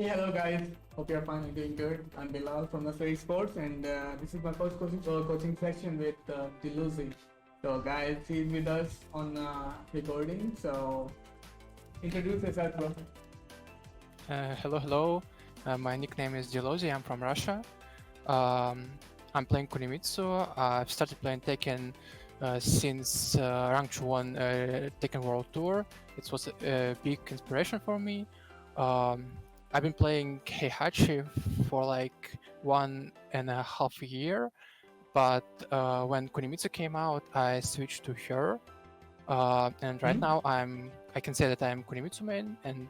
Hello guys. Hope you're fine and doing good. I'm Bilal from Nasri Sports, and this is my first coaching session with Diluzi. So, guys, he's with us on recording. So, introduce yourself, bro. Hello. My nickname is Dilozi. I'm from Russia. Um, I'm playing Kunimitsu. I've started playing Tekken since Ranked 1 Tekken World Tour. It was a big inspiration for me. I've been playing Heihachi for like 1.5 year, but when Kunimitsu came out, I switched to her. And right now I can say that I'm Kunimitsu main, and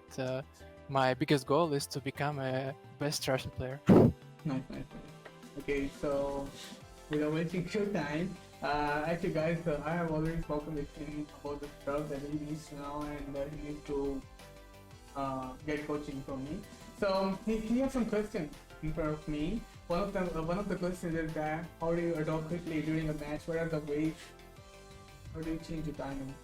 my biggest goal is to become a best Russian player. Nice. Okay, so without wasting your time, actually, guys, I have already spoken with him about the stuff that he needs to know, and he needs to get coaching from me. So he has some questions in front of me. One of the questions is that how do you adopt quickly during a match? What are the ways? How do you change the timing?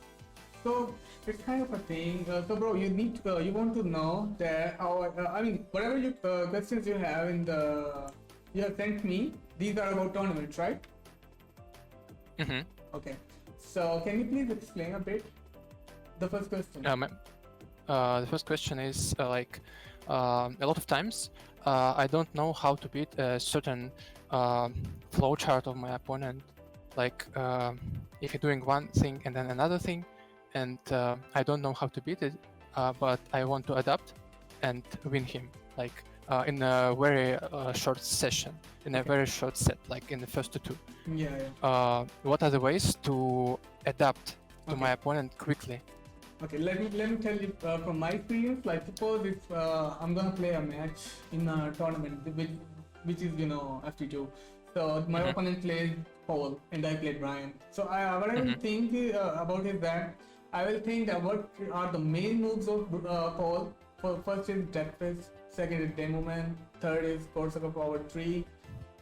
So it's kind of a thing. So bro, you want to know that how I mean whatever you questions you have in the you have sent me. These are about tournaments, right? Mm-hmm. Okay. So can you please explain a bit? The first question. The first question is a lot of times I don't know how to beat a certain flow chart of my opponent. Like if you're doing one thing and then another thing, and I don't know how to beat it, but I want to adapt and win him. Like in a very short session, in a very short set, like in the first two. Yeah. What are the ways to adapt to my opponent quickly? Okay, let me tell you from my experience. Like, suppose if I'm gonna play a match in a tournament, which is FT2. So my opponent plays Paul and I play Brian. So what I will think about is that I will think that what are the main moves of Paul. First is Breakfast, second is Demo Man, third is Korsaka Forward 3,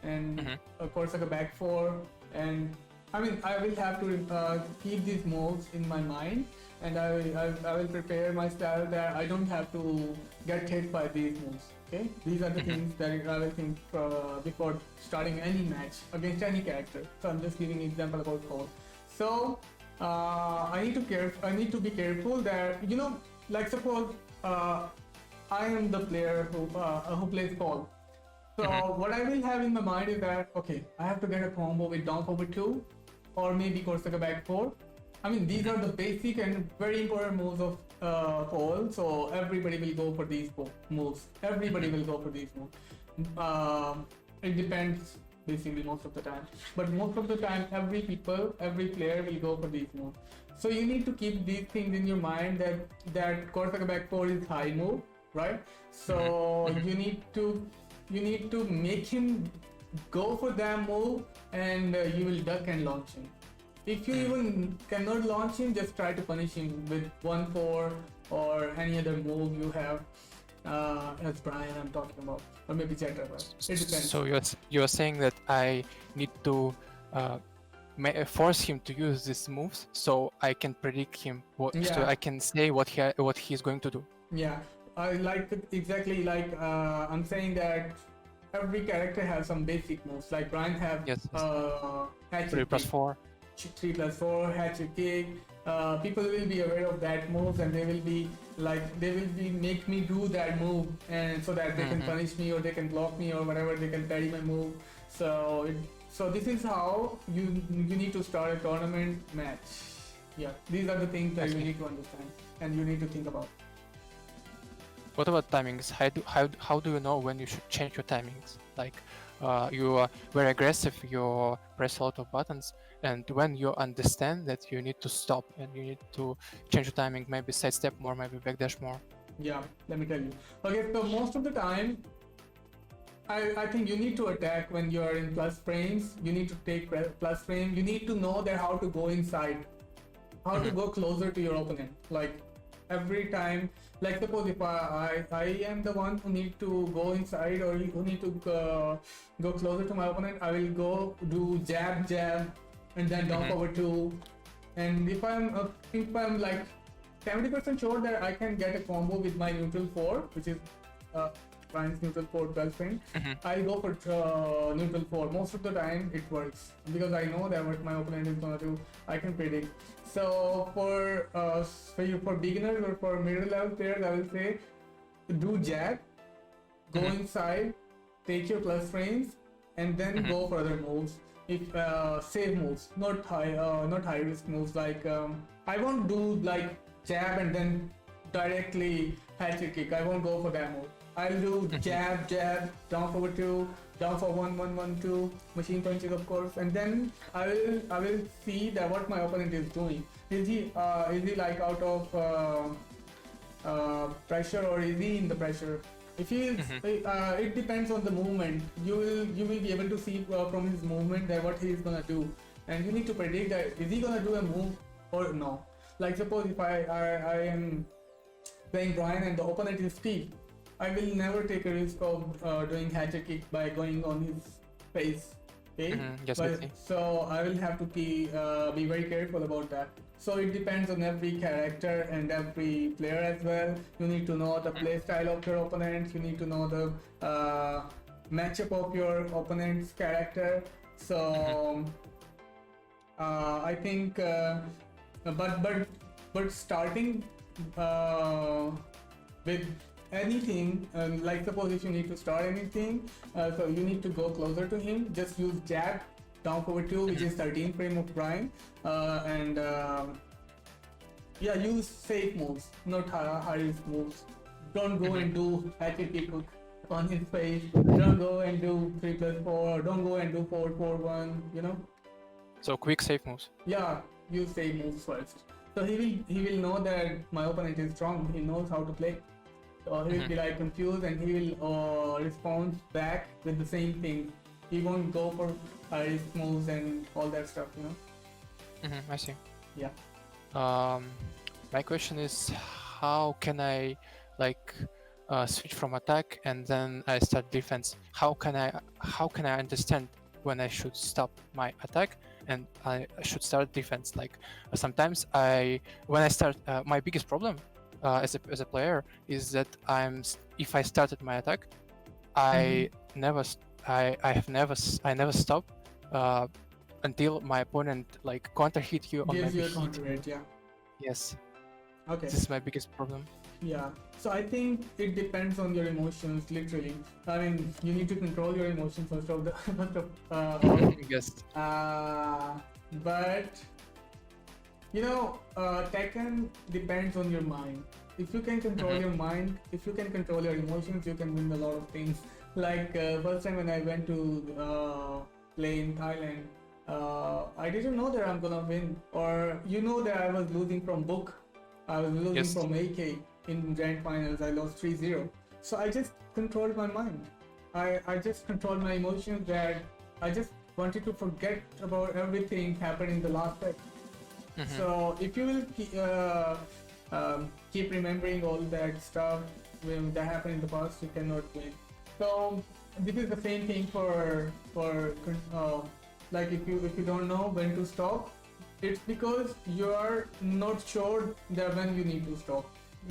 and Korsaka Back 4. And I mean, I will have to keep these moves in my mind, and I will prepare my style that I don't have to get hit by these moves. Okay, these are the things that I will think before starting any match against any character. So I'm just giving an example about Paul. So I need to be careful that like suppose I am the player who plays Paul. So what I will have in my mind is that okay, I have to get a combo with down forward 2 or maybe Korsaka back 4. I mean, these are the basic and very important moves of Paul. So everybody will go for these moves. Everybody will go for these moves. It depends basically most of the time. But most of the time, every player will go for these moves. So you need to keep these things in your mind that Korsaka back 4 is high move, right? So you need to make him go for that move, and you will duck and launch him. If you even cannot launch him, just try to punish him with 1-4 or any other move you have. As Brian I'm talking about, or maybe Jetra. It depends. So you're saying that I need to force him to use these moves so I can predict him. So I can say what he's going to do. Yeah, I like exactly like I'm saying that every character has some basic moves. Like Brian have 3+4. 3+4 hatchet kick. People will be aware of that moves, and they will be make me do that move, and so that they can punish me or they can block me or whatever, they can parry my move. So this is how you need to start a tournament match. Yeah, these are the things that you need to understand and you need to think about. What about timings? How do you know when you should change your timings? Like you are very aggressive, you press a lot of buttons, and when you understand that you need to stop and you need to change your timing, maybe sidestep more, maybe backdash more. Yeah, let me tell you. Okay, so most of the time, I think you need to attack when you are in plus frames. You need to take plus frame. You need to know that how to go inside, how to go closer to your opponent. Like every time, like suppose if I am the one who need to go inside or who need to go closer to my opponent, I will go do jab and then down forward 2. And if I'm like 70% sure that I can get a combo with my neutral 4, which is Brian's neutral 4 12 frame, Mhm. I go for neutral 4. Most of the time it works because I know that what my opponent is gonna do. I can predict. So for beginners or for middle level players, I will say do jab, go Mhm. inside, take your plus frames, and then Mhm. go for other moves. If save moves, not high risk moves. Like I won't do like jab and then directly hatchet kick. I won't go for that move. I'll do jab, down forward 2, down for 1, 1, 1, 2, machine punches of course, and then I will see that what my opponent is doing. Is he like out of pressure or is he in the pressure? If he is, it depends on the movement. You will be able to see from his movement that what he is gonna do, and you need to predict that is he gonna do a move or no. Like suppose if I am playing Brian and the opponent is Steve, I will never take a risk of doing hatchet kick by going on his face. Okay, Yes, I see. so I will have to be very careful about that. So it depends on every character and every player as well. You need to know the play style of your opponent. You need to know the matchup of your opponent's character. So I think, but starting with anything, like suppose if you need to start anything, so you need to go closer to him. Just use jab, down forward 2, which is 13 frame of Brian, and yeah, use safe moves, not high risk moves. Don't go and do hatchet kick hook on his face. Don't go and do 3+4. Don't go and do 4-4-1. You know. So quick safe moves. Yeah, you say moves first. So he will know that my opponent is strong. He knows how to play. So he will be like confused and he will respond back with the same thing. He won't go for high risk moves and all that stuff. You know. I see. Yeah. My question is, how can I like switch from attack and then I start defense? How can I understand when I should stop my attack and I should start defense? Like sometimes when I start, my biggest problem as a player is that if I started my attack, I never stop until my opponent like counter hit you or Gives maybe you a hit. counter rate. Yeah. Yes, Okay. this is my biggest problem. Yeah. So I think it depends on your emotions, literally. I mean, you need to control your emotions first of all. Yes. But you know, Tekken depends on your mind. If you can control your mind, if you can control your emotions, you can win a lot of things. Like first time when I went to play in Thailand, I didn't know that I'm gonna win, or that I was losing from book. I was losing Yes. from AK in grand finals. I lost 3-0. So I just controlled my mind. I just controlled my emotions, that I just wanted to forget about everything happened in the last set. So if you will keep remembering all that stuff that happened in the past, you cannot win. So this is the same thing for like if you don't know when to stop, it's because you are not sure that when you need to stop.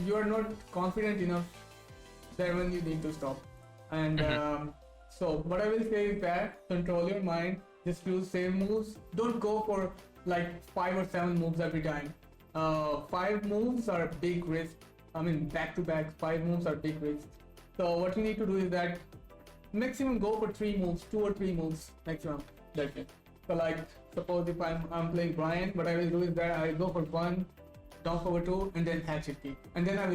You are not confident enough that when you need to stop. And so what I will say is that control your mind. Just use same moves. Don't go for like 5 or 7 moves every time. 5 moves are big risk. I mean, back to back 5 moves are big risk. So what you need to do is that maximum go for 3 moves, 2 or 3 moves maximum. That's it. So like suppose if I'm playing Brian, what I will do is that I will go for 1, down forward 2, and then hatchet kick, and then I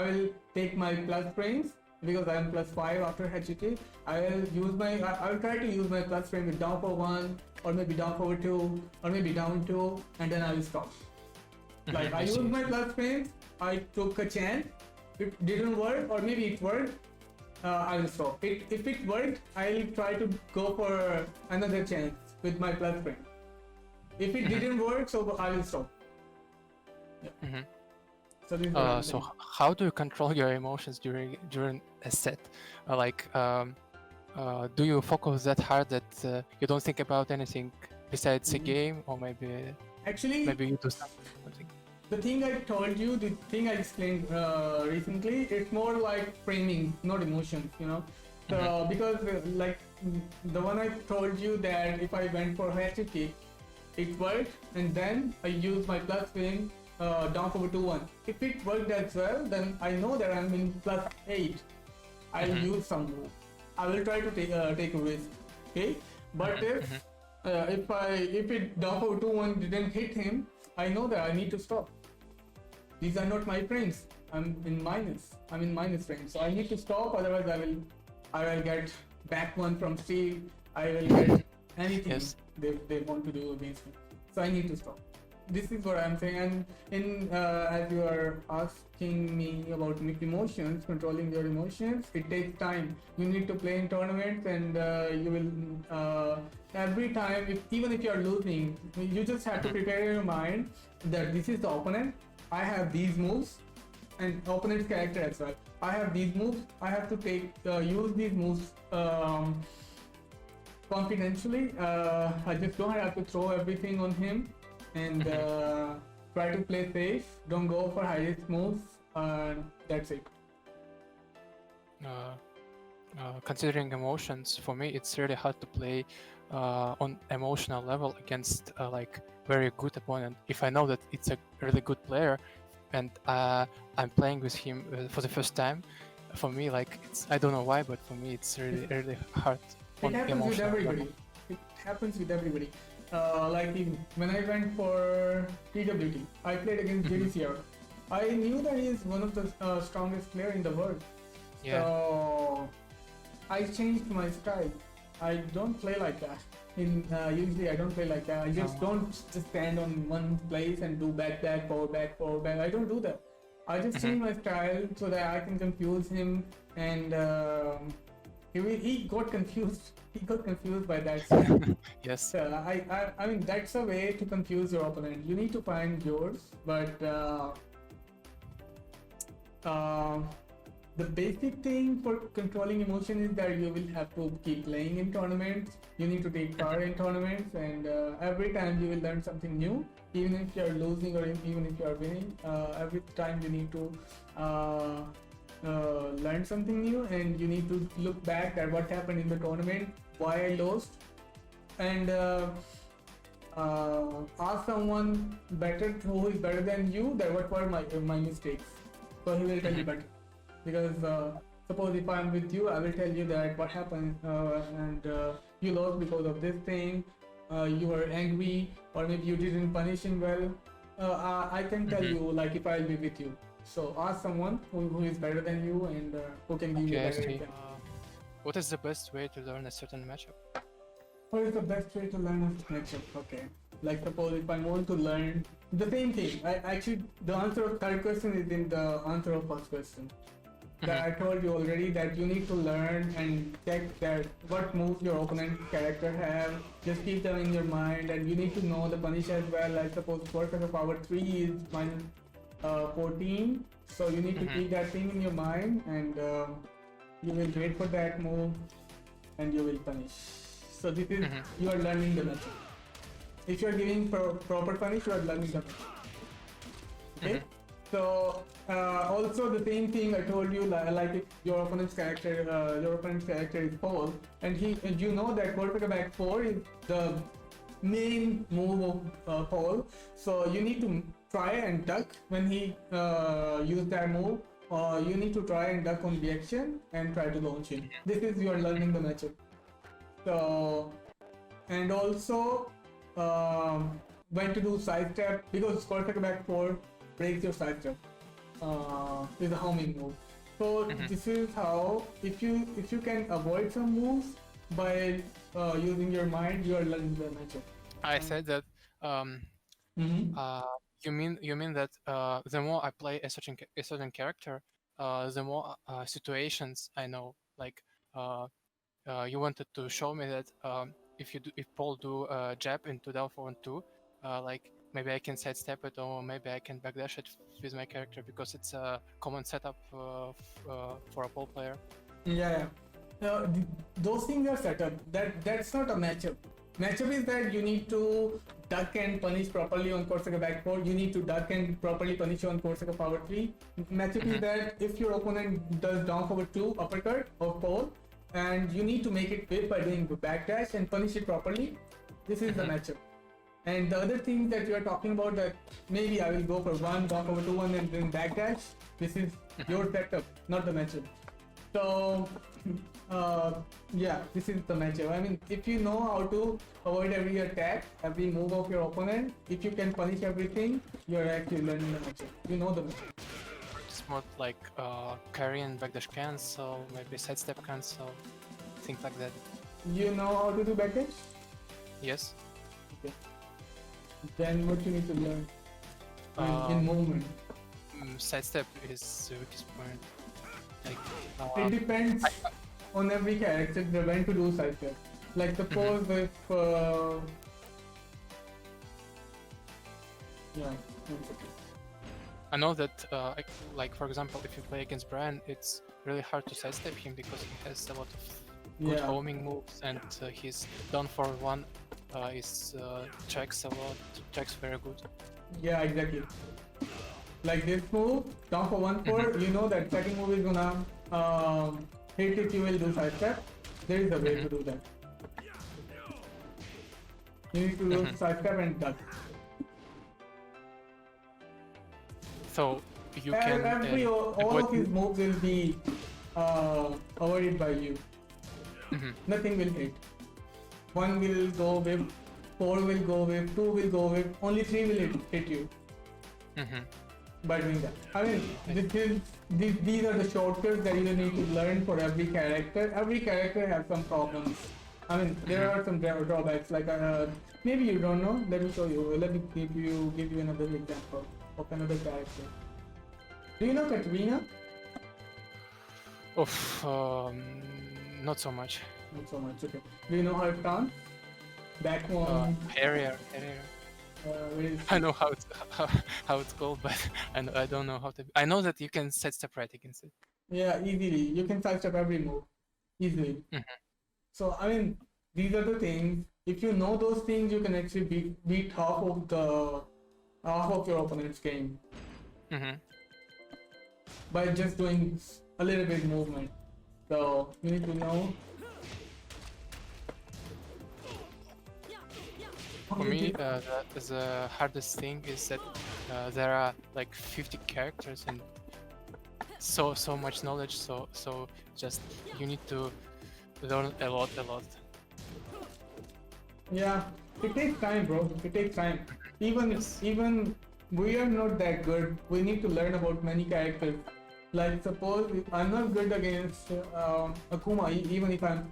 will take my plus frames because I am +5 after hatchet kick. I will try to use my plus frame with down for 1, or maybe down forward 2, or maybe down 2, and then I will stop. Like I used my plus frames, I took a chance. It didn't work, or maybe it worked. I will stop. If it worked, I'll try to go for another chance with my plus frame. If it didn't work, so I will stop. Yeah. So this is what I'm So saying. how do you control your emotions during a set? Do you focus that hard that you don't think about anything besides the game, or maybe Actually, you do something? the thing I told you, the thing I explained recently, it's more like framing, not emotions, you know. So because like the one I told you that if I went for hatchet kick, it worked, and then I used my plus wing down forward 2-1. If it worked as well, then I know that I'm in plus 8. I'll use some move. I will try to take a risk. Okay, but if it down forward 2-1 didn't hit him, I know that I need to stop. These are not my frames. I'm in minus frames, so I need to stop. Otherwise, I will get back one from Steve. I will get anything Yes. they want to do against me. So I need to stop. This is what I'm saying. And in as you are asking me about emotions, controlling your emotions, it takes time. You need to play in tournaments, and you will every time, even if you are losing, you just have to prepare your mind that this is the opponent. I have these moves, and opponent's character as well. I have these moves. I have to use these moves confidentially. I just don't have to throw everything on him, and try to play safe. Don't go for high risk moves. That's it. Considering emotions, for me, it's really hard to play on emotional level against like very good opponent. If I know that it's a really good player, and I'm playing with him for the first time, for me, like I don't know why, but for me, it's really hard. It happens with everybody. It happens with everybody. When I went for TWT, I played against JDCR. I knew that he is one of the strongest player in the world. Yeah. So I changed my style. I don't play like that. Usually I don't play like that. I just don't just stand on one place and do back, forward, back. I don't do that. I just change my style so that I can confuse him, and he got confused. He got confused by that. Yes. I mean that's a way to confuse your opponent. You need to find yours, but the basic thing for controlling emotion is that you will have to keep playing in tournaments. You need to take part in tournaments, and every time you will learn something new. Even if you are losing or even if you are winning, every time you need to learn something new, and you need to look back at what happened in the tournament, why I lost, and ask someone who is better than you that what were my mistakes. So he will tell you better. Because suppose if I'm with you, I will tell you that what happened, and you lost because of this thing. You were angry, or maybe you didn't punish him well. I can tell you, like, if I'll be with you. So ask someone who is better than you, and who can give you Okay, I better see. example. What is the best way to learn a certain matchup? What is the best way to learn a matchup? Okay. Like suppose if I want to learn the same thing. The answer of third question is in the answer of first question. That I told you already that you need to learn and check that what moves your opponent character have. Just keep them in your mind, and you need to know the punish as well. Like suppose Vortex power 3 is minus 14, so you need to keep that thing in your mind, and you will wait for that move, and you will punish. So this is you are learning the matchup. If you are giving proper punish, you are learning the matchup. Okay. So also the same thing I told you, like if your opponent's character is Paul, and you know that Vortex back 4 is the main move of Paul, so you need to try and duck when he use that move, or you need to try and duck on reaction and try to launch him. This is you are learning the matchup. So, and also when to do side step, because Vortex back 4 breaks your side step. Is a homing move. So this is how, if you can avoid some moves by using your mind, you are learning the matchup. I said that you mean that the more I play a certain character, the more situations I know. Like you wanted to show me that if Paul do jab into down forward 2, like maybe I can sidestep it, or maybe I can backdash it with my character, because it's a common setup for a Paul player. Yeah. Those things are set up. That's not a matchup. Matchup is that you need to duck and punish properly on Corsica back 4. You need to duck and properly punish on Corsica power 3. Matchup is that if your opponent does down forward 2 uppercut or pole, and you need to make it whip by doing the backdash and punish it properly. This is the matchup. And the other thing that you are talking about, that maybe I will go for 1, down forward 2, 1 and then backdash. This is your setup, not the matchup. So yeah, this is the matchup. I mean, if you know how to avoid every attack, every move of your opponent, if you can punish everything, you're actually learning the matchup. You know the matchup. It's more like carry and backdash cancel, maybe sidestep cancel, things like that. You know how to do backdash? Yes. Okay. Then what you need to learn in movement? Sidestep is the weakest point. Like, It depends on every character when to do sidestep. Like suppose if yeah. I know that, like for example, if you play against Brian, it's really hard to sidestep him because he has a lot of good Yeah. homing moves, and his down for 1 is checks a lot, checks very good. Yeah, exactly. Like this move, down for 1-4, you know that second move is gonna hit if you will do sidestep. There is a way to do that. You need to do sidestep and duck. So you And can all avoid. of his moves will be avoided by you. Mhm. Nothing will hit. 1 will go with, 4 will go with, 2 will go with, only 3 will hit you Mhm. by doing that. I mean, these are the shortcuts that you need to learn for every character. Every character has some problems. I mean, there are some drawbacks. Like maybe you don't know. Let me show you. Let me give you another example of another character. Do you know Katrina? Oof, not so much. Not so much. Okay. Do you know her stance? Back one. Harrier. Where is I know how it's called, but I don't know how to. I know that you can sidestep right against it. Yeah, easily. You can sidestep every move easily. So I mean, these are the things. If you know those things, you can actually beat half of your opponent's game Mhm. by just doing a little bit movement. So you need to know. For me, the hardest thing is that there are like 50 characters and so much knowledge. So just you need to learn a lot. Yeah, it takes time, bro. It takes time. Even we are not that good. We need to learn about many characters. Like suppose I'm not good against Akuma, even if I'm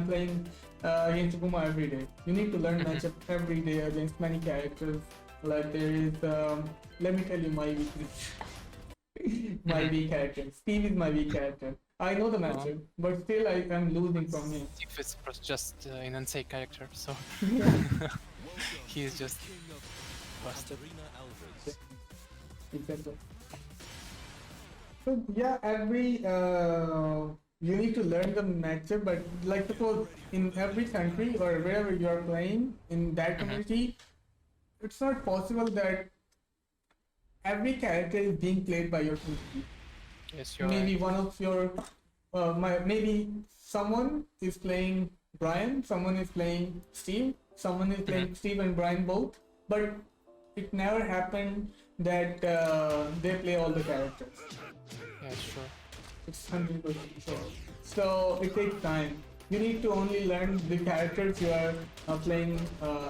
playing against Akuma every day. You need to learn matchup every day against many characters. Like there is, let me tell you my weakness. My weak character. Steve is my weak character. I know the matchup, but still I am losing from him. If it's just an insane character, so he is just busted. Exactly. So yeah, every you need to learn the matchup, but like suppose in every country or wherever you are playing in that community, it's not possible that every character is being played by your community. Yes, you're Maybe right. one of your maybe someone is playing Brian, someone is playing Steve, someone is playing Steve and Brian both, but it never happened that they play all the characters. Yeah, sure. It's 100% sure. So it takes time. You need to only learn the characters you are playing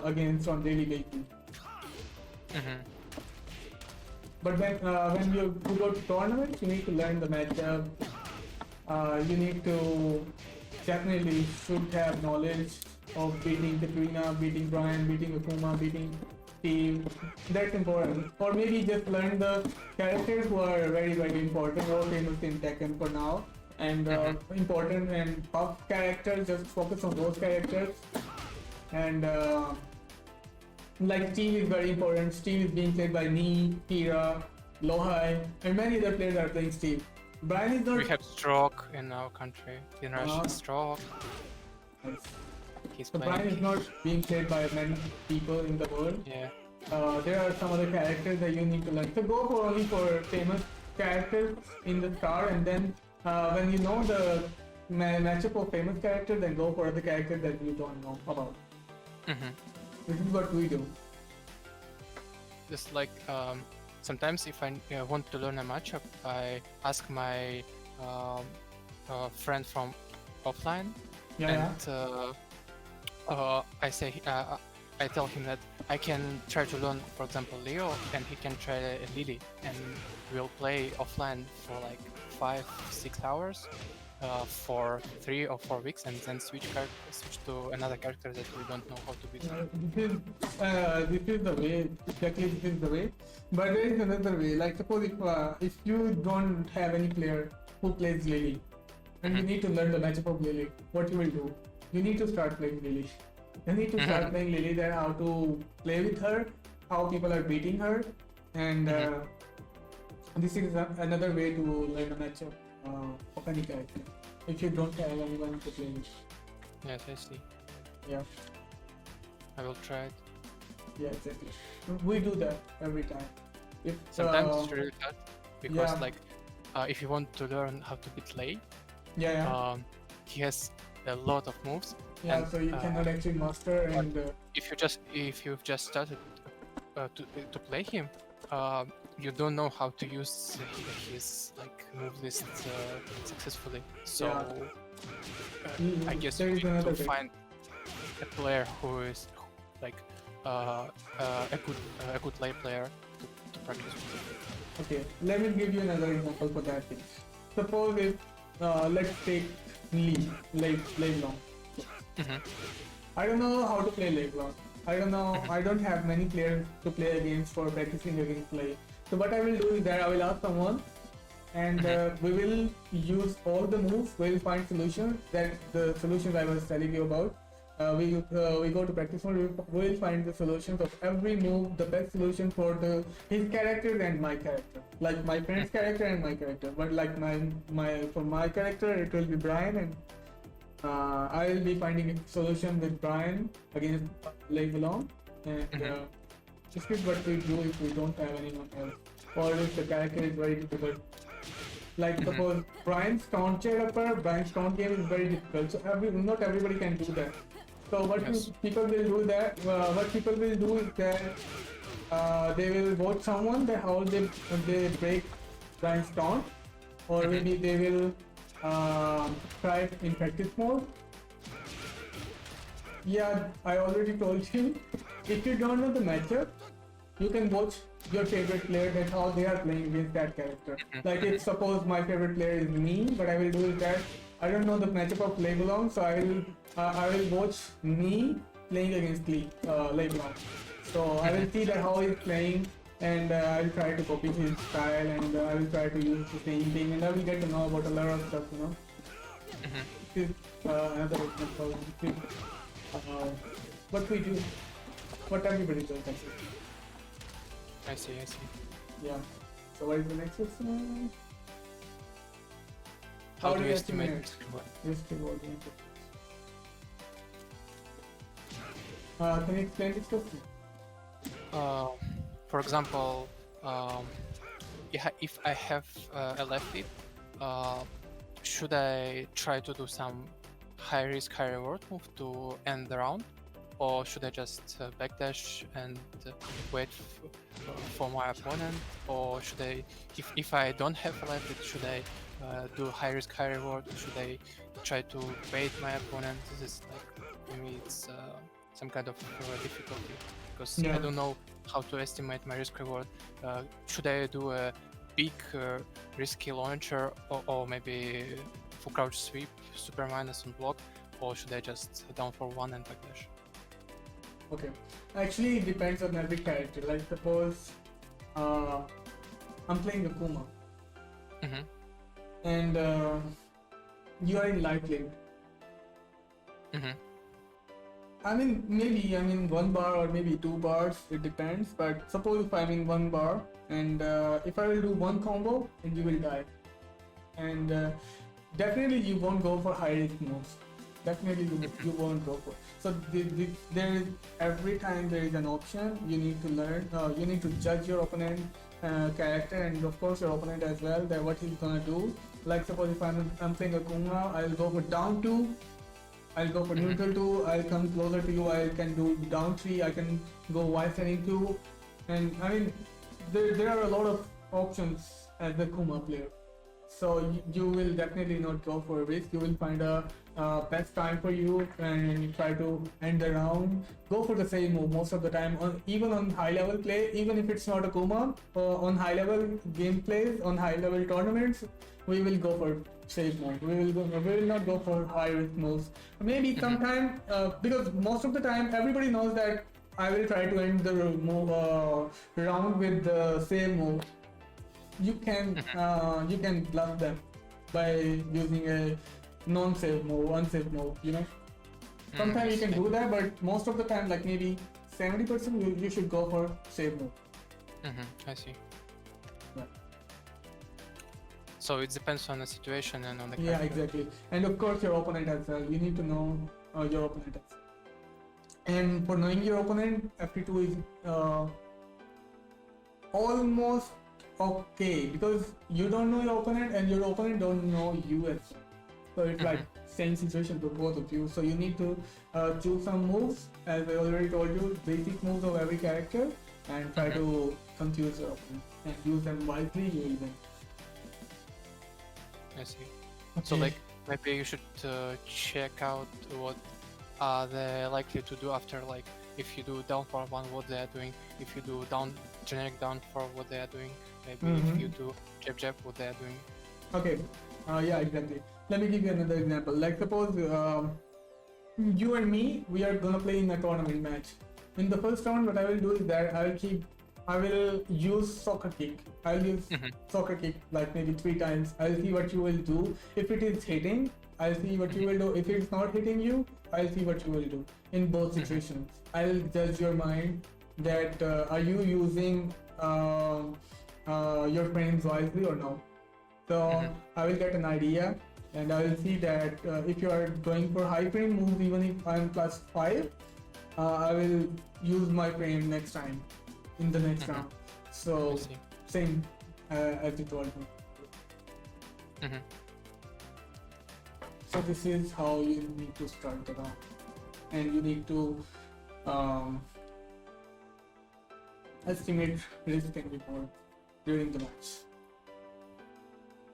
against on daily basis. But when you go to tournaments, you need to learn the matchup. You need to definitely should have knowledge of beating Katrina, beating Brian, beating Akuma, beating Steve. That's important. Or maybe just learn the characters who are very, very important or famous in Tekken for now. And important and tough characters, just focus on those characters. And like Steve is very important. Steve is being played by Nee, Kira, Lohai, and many other players are playing Steve. Brian is not. We have Stroke in our country. In Russia, Stroke. Nice. he's So Brian is playing. not being played by many people in the world. Yeah. There are some other characters that you need to learn. So go for only for famous characters in the start, and then when you know the matchup of famous characters, then go for the characters that you don't know about. Mm-hmm. This is what we do. Just like sometimes if I want to learn a matchup, I ask my friend from offline, Yeah, and I say I tell him that I can try to learn, for example, Leo, and he can try Lily, and we'll play offline for like 5-6 hours for 3 or 4 weeks, and then switch to another character that we don't know how to beat. This is the way. Exactly, this is the way. But there is another way. Like suppose if you don't have any player who plays Lily, and you Mhm. need to learn the matchup of Lily, what you will do? You need to start playing Lily. You need to start playing Lily. Then how to play with her, how people are beating her, and this is another way to learn a matchup of any character. If you don't have anyone to play with. Yes, I see. Yeah. I will try it. Yeah, exactly. We do that every time. If Sometimes it's really hard because yeah. like if you want to learn how to beat Lei, yeah, he has a lot of moves. yeah. and, So you cannot actually master and If you've just started to play him, you don't know how to use his like move list successfully. So I guess there you is need another to way. find a player who is like a good lay player to practice with. Okay, let me give you another example for that thing. Suppose if let's take Leblanc. Mhm. I don't know how to play Leblanc. I don't know. I don't have many players to play against for practicing against Lei. So what I will do is that I will ask someone, and we will use all the moves. We will find solutions. That the solutions I was telling you about. We go to practice mode. We will find the solutions of every move, the best solution for his character and my character, like my friend's character and my character. But like for my character, it will be Brian, and I will be finding a solution with Brian against Leblanc, and this is what we do if we don't have anyone else, or if the character is very difficult. Like suppose Brian's taunt chair upper, Brian's taunt game is very difficult, so not everybody can do that. So what people will do that? What people will do is that they will vote someone that how they break Brian's taunt, or maybe they will try it in practice mode. Yeah, I already told you. If you don't know the matchup, you can watch your favorite player. That's how they are playing against that character. Like if suppose my favorite player is me, what I will do is that I don't know the matchup of Leblanc, so I will watch me playing against Leblanc. So I will see that how he's playing, and I will try to copy his style, and I will try to use the same thing, and I will get to know about a lot of stuff, you know. This is another example. This is what we do, what everybody does actually. I see. Yeah. So what is the next question? How do you estimate this reward? Yes, reward. Can you explain this question? For example, if I have a left lead, should I try to do some high risk, high reward move to end the round, or should I just backdash and wait for my opponent, or should I, if I don't have a left lead, should I do high risk, high reward, or should I try to bait my opponent? This is like, for me, it's some kind of difficulty, because I don't know how to estimate my risk reward. Should I do a big risky launcher, or maybe full crouch sweep, super minus and block, or should I just down for one and backdash? Okay, actually it depends on every character. Like suppose I'm playing Akuma, and you are in light lane. I mean, maybe I'm in 1 bar or maybe 2 bars, it depends. But suppose if I'm in 1 bar, and if I will do one combo, and you will die. And definitely you won't go for high risk moves. definitely you won't go for. So there is every time there is an option, you need to learn. You need to judge your opponent character and of course your opponent as well. That what he's gonna do. Like suppose if I'm playing Akuma, I'll go for down 2. I'll go for neutral 2, I'll come closer to you, I can do down 3, I can go wide setting 2, and I mean, there are a lot of options as a Kuma player. So you will definitely not go for a risk, you will find a best time for you and try to end the round. Go for the same move most of the time, even on high level play, even if it's not a Kuma, on high level gameplays, on high level tournaments, we will go for safe move. We will not go for high risk moves. Maybe sometime because most of the time everybody knows that I will try to end the move round with the same move. You can bluff them by using a non-safe move, unsafe move. You know, sometimes you can do that, but most of the time, like maybe 70%, you should go for safe move. I see. Yeah. So it depends on the situation and on the Yeah, character. exactly. And of course your opponent as well. You need to know your opponent as well. And for knowing your opponent, FP2 is almost okay because you don't know your opponent and your opponent don't know you as well. So it's like same situation for both of you. So you need to choose some moves, as I already told you, basic moves of every character, and try to confuse your opponent and use them wisely. You will win. I see. So Okay. like maybe you should check out what are they likely to do after, like if you do down for 1 what they are doing, if you do down generic down for what they are doing, maybe if you do jab what they are doing. Okay. Yeah, exactly. Let me give you another example. Like suppose you and me, we are gonna play in a tournament match. In the first round, what I will do is that I will use soccer kick. I'll use soccer kick like maybe 3 times. I'll see what you will do. If it is hitting, I'll see what you will do. If it's not hitting you, I'll see what you will do. In both situations, I'll judge your mind that are you using your frames wisely or no. So I will get an idea and I will see that if you are going for high frame moves, even if I'm +5, I will use my frame next time in the next round. So I see. same as you told me. So this is how you need to start the round, and you need to estimate risk and reward during the match.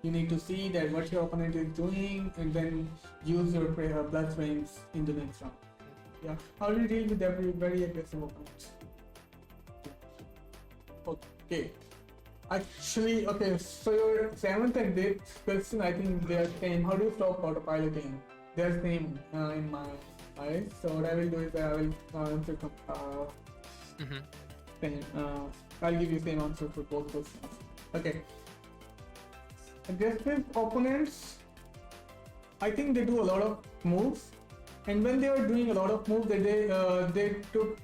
You need to see that what your opponent is doing and then use your blood frames in the next round. Yeah, how do you deal with every very aggressive opponent? Okay. Actually, okay, so your 7th and 8th question, I think they are same. How do you stop autopiloting? They are same in my eyes. So what I will do is that I will answer same. I'll give you same answer for both questions. Okay. Aggressive opponents, I think they do a lot of moves, and when they are doing a lot of moves, they took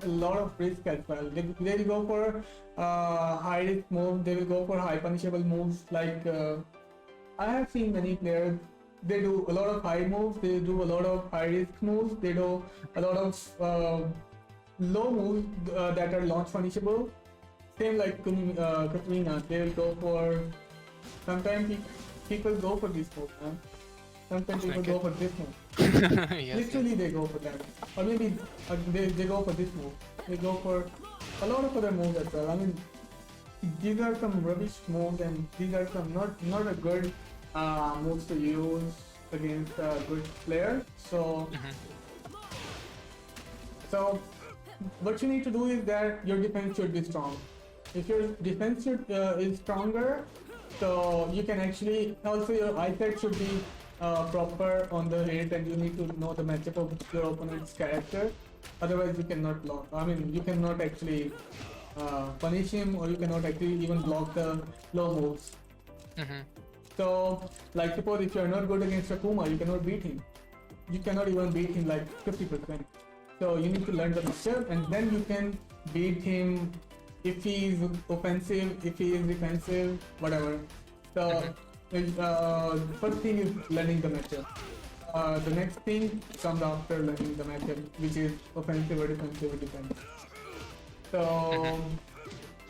a lot of risk as well. They will go for high risk moves. They will go for high punishable moves. Like I have seen many players. They do a lot of high moves. They do a lot of high risk moves. They do a lot of low moves that are launch punishable. Same like Katrina. They will go for. Sometimes people go for this move, man. Sometimes people go for this move. Yes, Literally, they go for that. Or maybe they go for this move. They go for a lot of other moves as well. I mean, these are some rubbish moves, and these are some not a good moves to use against a good player. So what you need to do is that your defense should be strong. If your defense is stronger, so you can actually also your eyesight should be proper on the hit, and you need to know the matchup of your opponent's character. Otherwise, you cannot block. I mean, you cannot actually punish him, or you cannot actually even block the low moves. So, like suppose if you are not good against Akuma, you cannot beat him. You cannot even beat him like 50%. So you need to learn the matchup, and then you can beat him if he is offensive, if he is defensive, whatever. So first thing is learning the matchup. the next thing comes after learning the matchup, which is offensive or defensive or defense. So,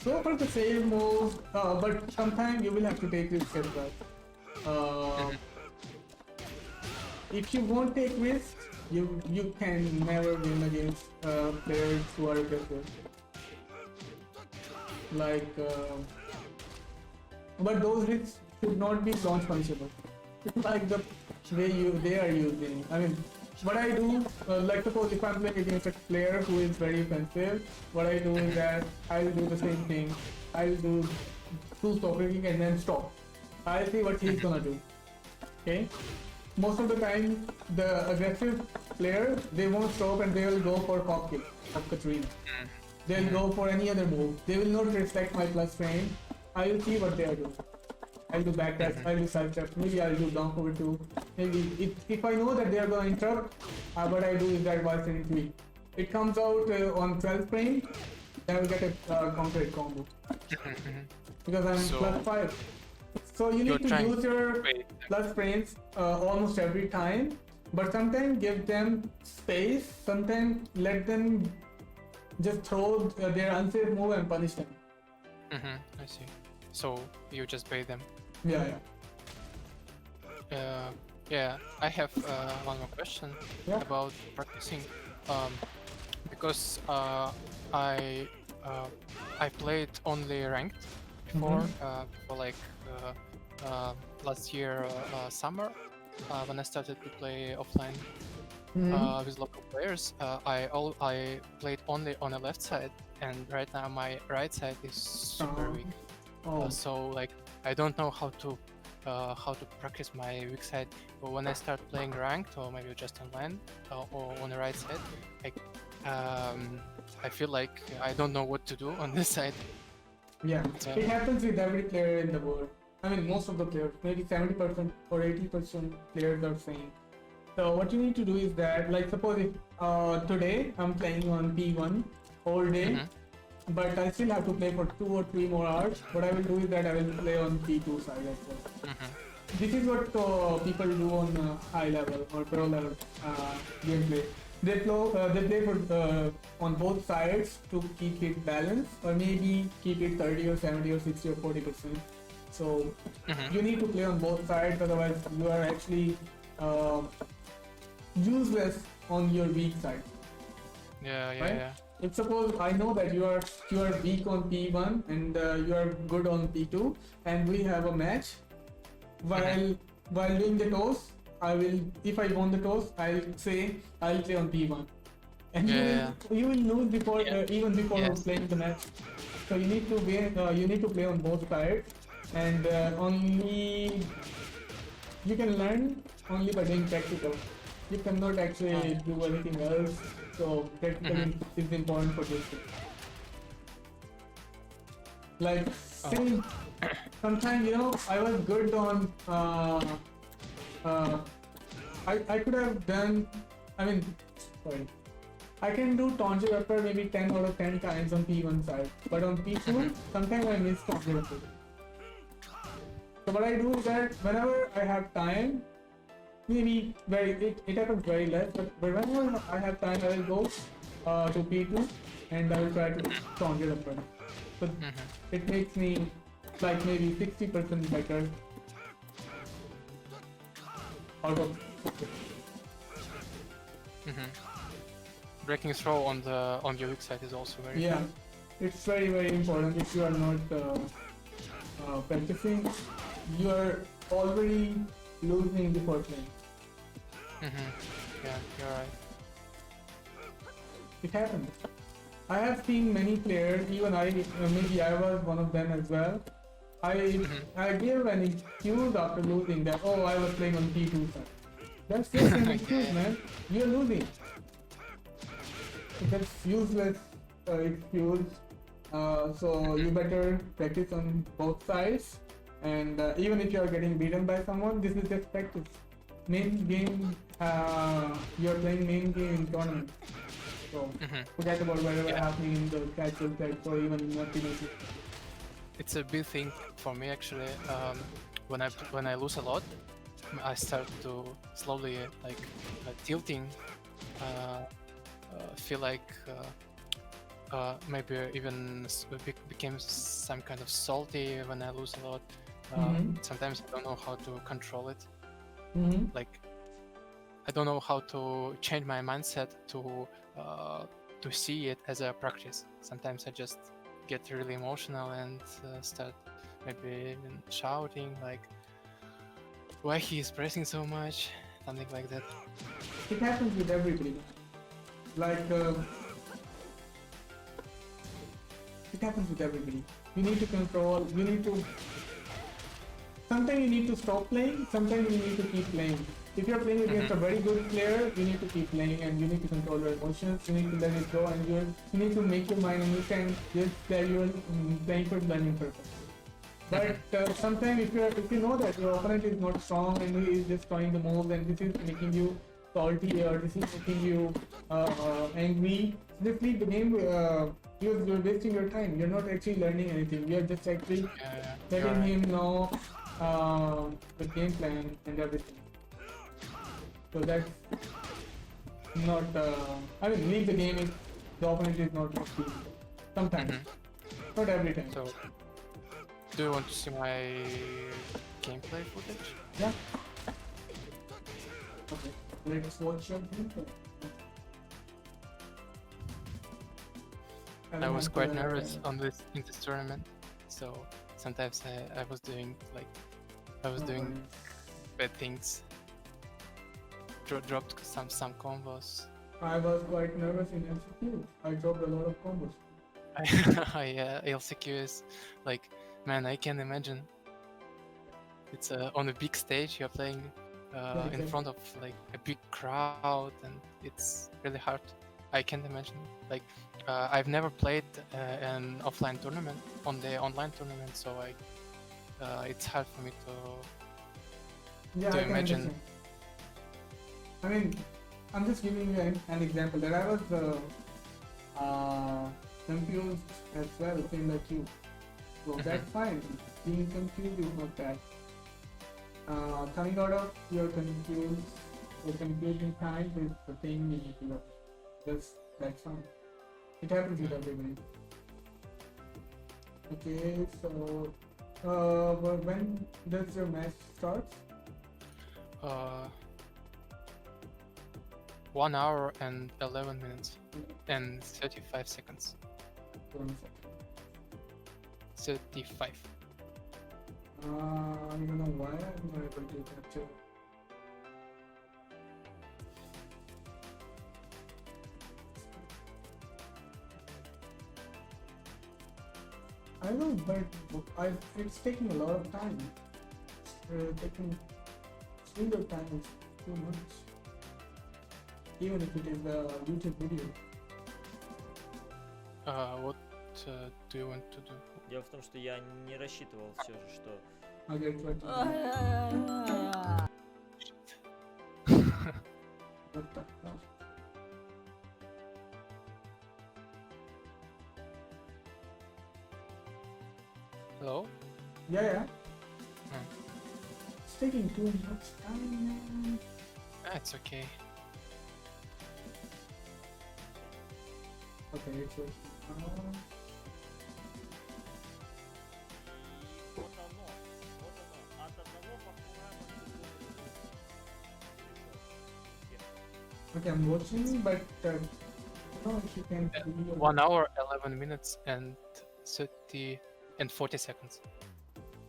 so for the save moves, but sometimes you will have to take risks as well. If you won't take risks, you can never win against players who are aggressive. Like, but those risks should not be launch punishable. Like the way they are using. I mean, what I do, like suppose if I'm playing against a player who is very offensive, what I do is that I'll do the same thing. I'll do two stop kicking and then stop. I'll see what he's gonna do. Okay. Most of the time, the aggressive player, they won't stop and they will go for pop kick of Katrina. They'll go for any other move. They will not respect my plus frame. I will see what they are doing. I'll do back dash, I'll do side step, maybe I'll do down forward 2. Maybe if I know that they are going to interrupt, what I do is that while sending 3. It comes out on 12 frame, then I will get a counter hit combo. Because I'm plus 5. So you need to use your plus frames almost every time, but sometimes give them space, sometimes let them just throw their unsafe move and punish them. I see. So you just bait them. Yeah. Yeah, I have one more question about practicing. Because I played only ranked before, for like last year summer, when I started to play offline with local players. I played only on the left side, and right now my right side is super weak. So like I don't know how to practice my weak side. But when I start playing ranked or maybe just online or on the right side, I feel like I don't know what to do on this side. Yeah, it happens with every player in the world. I mean, most of the players, maybe 70% or 80% players are same. So what you need to do is that, like suppose if today I'm playing on P1 all day, but I still have to play for 2 or 3 more hours. What I will do is that I will play on P2 side as well. This is what people do on high level or pro level gameplay. They play for on both sides to keep it balanced, or maybe keep it 30 or 70 or 60 or 40%. So you need to play on both sides, otherwise you are actually useless on your weak side. Yeah. If suppose I know that you are weak on P1 and you are good on P2, and we have a match, while doing the toss, I will, if I won the toss, I'll say I'll play on P1, and you will lose before even before playing the match. So you need to play on both sides, and only you can learn only by doing practical. You cannot actually do anything else. So practical is important for this. Like sometimes I was good on I could have done, I can do Tonji Rapper maybe 10 out of 10 times on P1 side, but on P2 sometimes I miss Tonji Rapper. So what I do is that whenever I have time, maybe it happens very less, but whenever I have time, I will go to P2 and I will try to Tonji Rapper. So it makes me like maybe 60% better out of breaking throw on your weak side is also very important. It's very, very important. If you are not practicing, you are already losing before playing. Yeah, you're right. It happens. I have seen many players, even maybe I was one of them as well. I gave an excuse after losing that, oh, I was playing on P2 side. That's just an excuse, man. You're losing. That's useless excuse. So you better practice on both sides. And even if you are getting beaten by someone, this is just practice. Main game, you're playing main game in tournament. So forget about whatever happening in the casual sets or even in multi-matches. It's a big thing for me actually. When I lose a lot, I start to slowly like tilting, feel like maybe even became some kind of salty when I lose a lot. Sometimes I don't know how to control it. Like I don't know how to change my mindset to see it as a practice. Sometimes I just get really emotional and start maybe even shouting like, why he is pressing so much, something like that. It happens with everybody. Like, it happens with everybody. You need to control, you need to... Sometimes you need to stop playing, sometimes you need to keep playing. If you're playing against a very good player, you need to keep playing and you need to control your emotions, you need to let it go, and you need to make your mind understand this, that you're playing for learning purpose. But sometimes if you know that your opponent is not strong and he is just trying to move and this is making you salty or this is making you angry, just leave the game. You're wasting your time. You're not actually learning anything. You're just actually letting him know the game plan and everything. So that's not. I mean, leave the game if the opponent is not working. Sometimes, not every time. So, do you want to see my gameplay footage? Yeah. Okay. Let's watch your gameplay. I was quite nervous in this tournament, so sometimes I was doing bad things. Dropped some combos. I was quite nervous in LCQ. I dropped a lot of combos. LCQ is like, man, I can imagine. It's on a big stage. You're playing in front of like a big crowd, and it's really hard. I can't imagine. Like, I've never played an offline tournament on the online tournament, so it's hard for me to imagine. I mean, I'm just giving you an example that I was confused as well, same like you. So that's fine. Being confused is not bad. Coming out of your confusing time is the thing you need to learn. That's fine. It happens with everybody. Okay, so when does your match start? 1 hour and 11 minutes and 35 seconds. 35. I don't know why I'm not able to capture. I don't know, but it's taking a lot of time. Taking speed of time is too much. Even if it is a YouTube video. What do you want to do? Дело в том, что я не рассчитывал все же, что... I'll get right to What the hell? Hello? Yeah. It's taking too much time, man. It's okay. Okay, it's working. Вот оно. От одного попугая Okay, I'm watching, but I don't know if you can see 1 hour, 11 minutes and 40 seconds.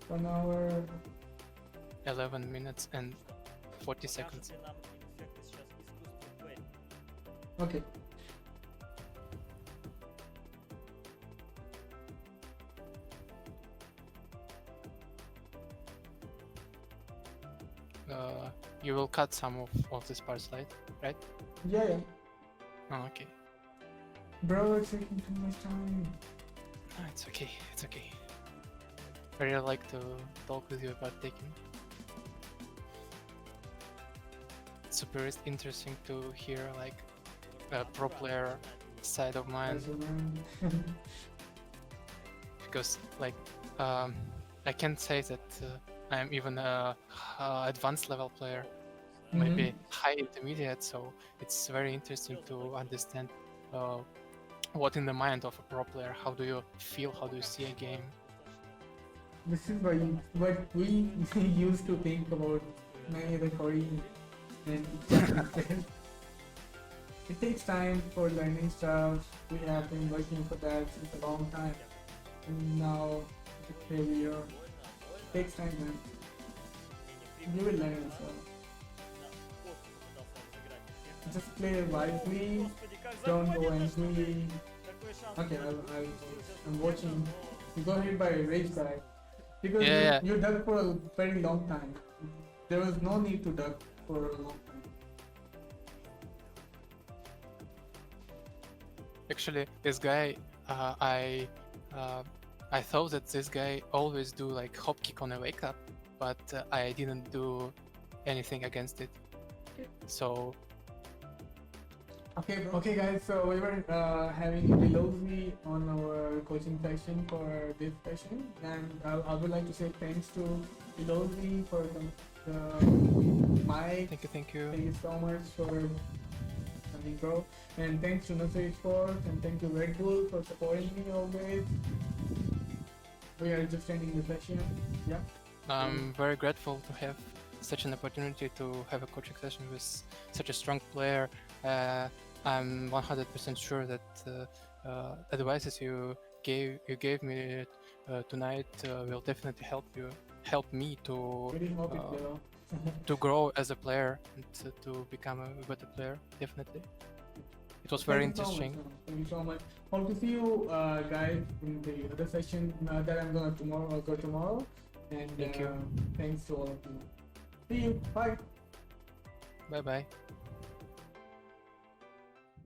1 hour. 11 minutes and 40 seconds. Покажет ли нам эффекты сейчас искусственный тварь? Okay. You will cut some of this parts, right? Yeah. Oh, okay. Bro, it's taking too much time. No, it's okay. I really like to talk with you about Tekken. It's super interesting to hear like a pro player side of mine, because like I can say that I'm even a advanced level player, Mhm. maybe high intermediate. So it's very interesting to understand what in the mind of a pro player. How do you feel? How do you see a game? This is what we used to think about many other Korean and Japanese players. It takes time for learning stuff. We have been working for that since a long time. And now, here we are. It takes time, man. You will learn as well. Just play wisely. Don't go angry. Okay, I'm watching. You got hit by a rage guy. Because Yeah. you dug for a very long time. There was no need to dug for a long time. Actually, this guy, I thought that this guy always do like hop kick on a wake up, but I didn't do anything against it. So Okay, guys. So we were having Bilozi on our coaching section for this session, and I would like to say thanks to Bilozi for the mic. thank you. Thank you so much for coming, bro. And thanks to Nursery Sports, and thank you Red Bull for supporting me always. We are just ending the session. Yeah. I'm very grateful to have such an opportunity to have a coaching session with such a strong player. I'm 100% sure that advices you gave me tonight will definitely help me to Very happy, bro. to grow as a player and to become a better player. Definitely, it was very Thank you so much, interesting. man. Thank you so much. Hope to see you guys in the other session that I'm gonna go tomorrow. And Thank you. thanks to all of you. See you. Bye. Bye bye.